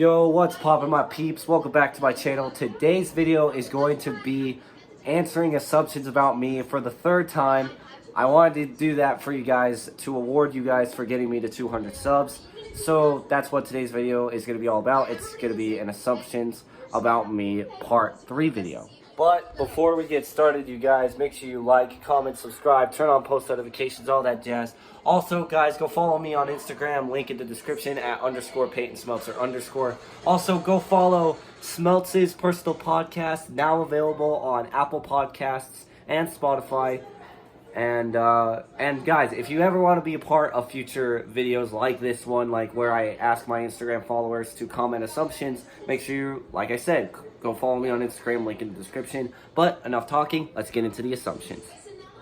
Yo, what's poppin', my peeps? Welcome back to my channel. Today's video is going to be answering assumptions about me for the third time. I wanted to do that for you guys to award you guys for getting me to 200 subs. So that's what today's video is going to be all about. It's going to be an assumptions about me part 3 video. But before we get started, you guys, make sure you like, comment, subscribe, turn on post notifications, all that jazz. Also, guys, go follow me on Instagram, link in the description at _PeytonSmeltzer_. Also, go follow Smeltz's personal podcast, now available on Apple Podcasts and Spotify. And guys, if you ever want to be a part of future videos like this one, like where I ask my Instagram followers to comment assumptions, make sure you, like I said, go follow me on Instagram, link in the description. But enough talking, let's get into the assumptions.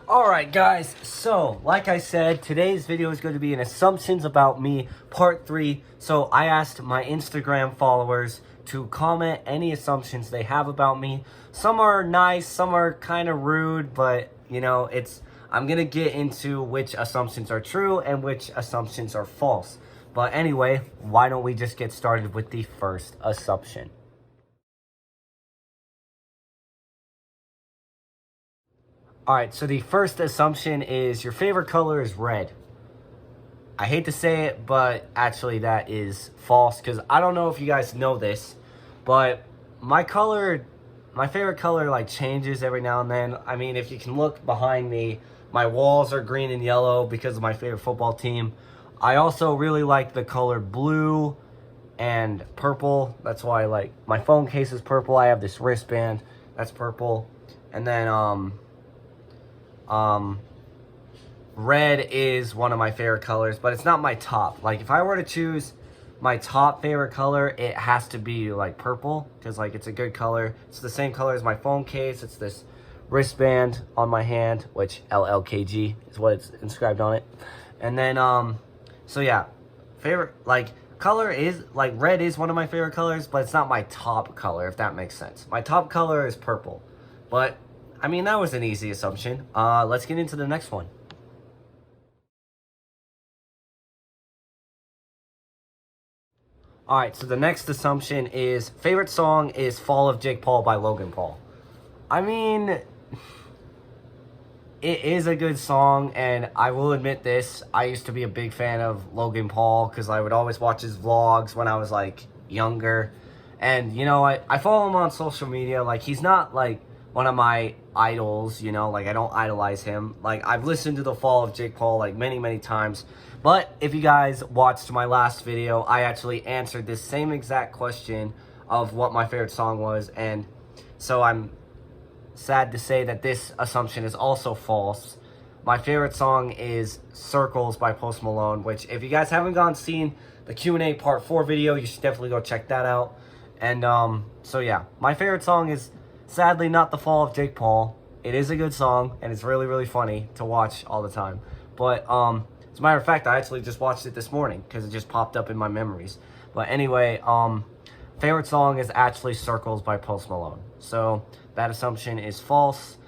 Alright guys, so like I said, today's video is going to be an assumptions about me part 3. So I asked my Instagram followers to comment any assumptions they have about me. Some are nice, some are kind of rude, but you know, I'm going to get into which assumptions are true and which assumptions are false. But anyway, why don't we just get started with the first assumption. Alright, so the first assumption is your favorite color is red. I hate to say it, but actually that is false, because I don't know if you guys know this, but my favorite color like changes every now and then. I mean, if you can look behind me, my walls are green and yellow because of my favorite football team. I also really like the color blue and purple. That's why, like, my phone case is purple. I have this wristband that's purple. And then red is one of my favorite colors, but it's not my top. Like, if I were to choose my top favorite color, it has to be like purple, because like it's a good color. It's the same color as my phone case. It's this wristband on my hand, which LLKG is what it's inscribed on it. And then so yeah, favorite like color is like red is one of my favorite colors, but it's not my top color, if that makes sense. My top color is purple. But I mean, that was an easy assumption. Let's get into the next one. Alright, so the next assumption is favorite song is Fall of Jake Paul by Logan Paul. I mean, it is a good song, and I will admit this, I used to be a big fan of Logan Paul because I would always watch his vlogs when I was like younger. And you know, I follow him on social media. Like, he's not like one of my idols, you know, like I don't idolize him. Like, I've listened to the Fall of Jake Paul like many times. But if you guys watched my last video, I actually answered this same exact question of what my favorite song was, and so I'm sad to say that this assumption is also false. My favorite song is Circles by Post Malone, which if you guys haven't seen the Q&A part 4 video, you should definitely go check that out. And so yeah, my favorite song is sadly not the Fall of Jake Paul. It is a good song, and it's really funny to watch all the time. But as a matter of fact, I actually just watched it this morning because it just popped up in my memories. But anyway, favorite song is actually Circles by Post Malone. So that assumption is false.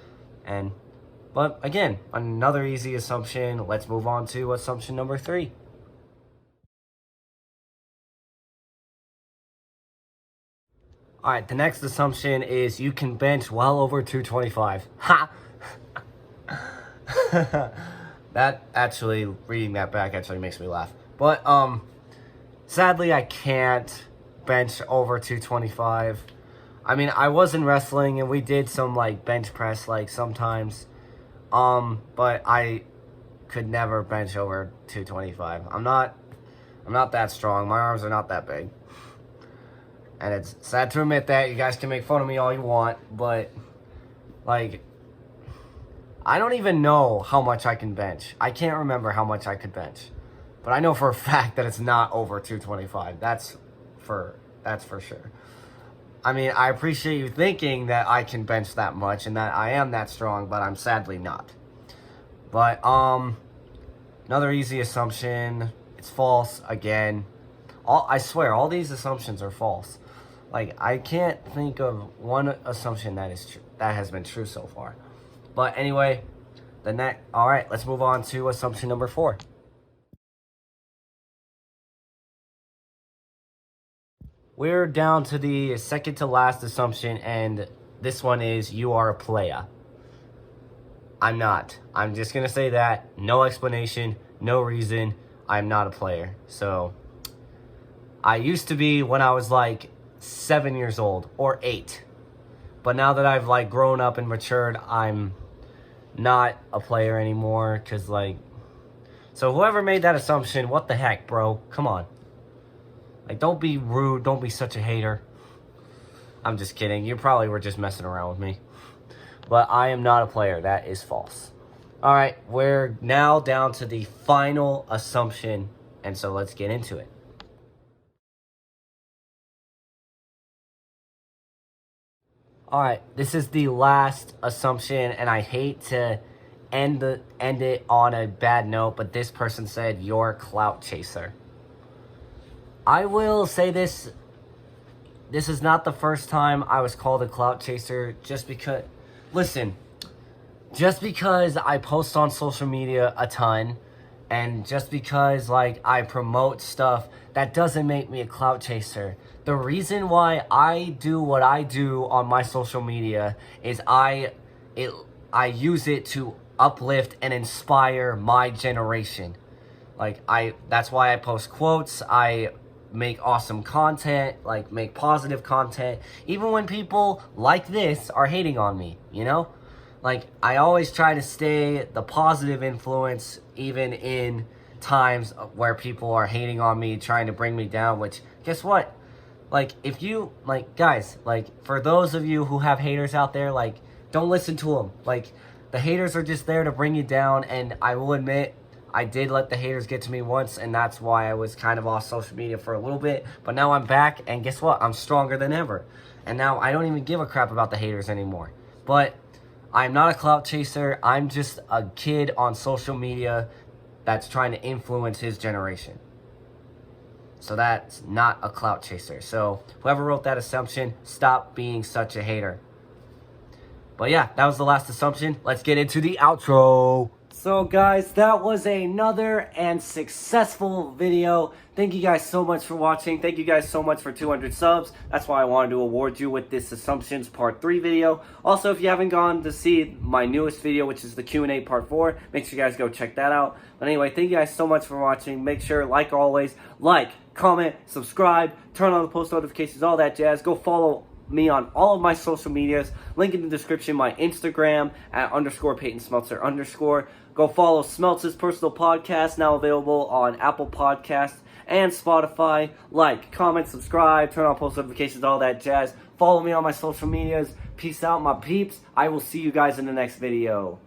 But again, another easy assumption. Let's move on to assumption number 3. Alright, the next assumption is you can bench well over 225. Ha! That actually, reading that back actually makes me laugh. But, sadly I can't bench over 225. I mean, I was in wrestling and we did some, like, bench press, like, sometimes. But I could never bench over 225. I'm not that strong. My arms are not that big. And it's sad to admit that. You guys can make fun of me all you want, but, like, I don't even know how much I can bench. I can't remember how much I could bench. But I know for a fact that it's not over 225. That's for sure. I mean, I appreciate you thinking that I can bench that much and that I am that strong, but I'm sadly not. But, another easy assumption. It's false again. I swear, all these assumptions are false. Like, I can't think of one assumption that has been true so far. But anyway, alright, let's move on to assumption number 4. we're down to the second to last assumption, and this one is you are a player. I'm not. I'm just going to say that. No explanation, no reason. I'm not a player. So, I used to be when I was like 7 years old or 8. But now that I've like grown up and matured, I'm not a player anymore. Because like, so whoever made that assumption, what the heck, bro? Come on. Like, don't be rude. Don't be such a hater. I'm just kidding. You probably were just messing around with me. But I am not a player. That is false. All right, we're now down to the final assumption. And so let's get into it. All right, this is the last assumption, and I hate to end it on a bad note, but this person said you're a clout chaser. I will say this is not the first time I was called a clout chaser, just because, listen, just because I post on social media a ton, and just because like I promote stuff, that doesn't make me a clout chaser. The reason why I do what I do on my social media is I use it to uplift and inspire my generation. Like that's why I post quotes. I make awesome content, like make positive content, even when people like this are hating on me, you know? Like, I always try to stay the positive influence, even in times where people are hating on me, trying to bring me down, which, guess what? Like, if you, like, guys, like, for those of you who have haters out there, like, don't listen to them. Like, the haters are just there to bring you down, and I will admit, I did let the haters get to me once, and that's why I was kind of off social media for a little bit, but now I'm back, and guess what? I'm stronger than ever. And now I don't even give a crap about the haters anymore. But I'm not a clout chaser. I'm just a kid on social media that's trying to influence his generation. So that's not a clout chaser. So whoever wrote that assumption, stop being such a hater. But yeah, that was the last assumption. Let's get into the outro. So guys, that was another and successful video. Thank you guys so much for watching. Thank you guys so much for 200 subs. That's why I wanted to award you with this Assumptions Part 3 video. Also, if you haven't gone to see my newest video, which is the Q&A Part 4, make sure you guys go check that out. But anyway, thank you guys so much for watching. Make sure, like always, like, comment, subscribe, turn on the post notifications, all that jazz. Go follow me on all of my social medias. Link in the description, my Instagram at _PeytonSmeltzer_. Go follow Smeltz's personal podcast, now available on Apple Podcasts and Spotify. Like, comment, subscribe, turn on post notifications, all that jazz. Follow me on my social medias. Peace out, my peeps. I will see you guys in the next video.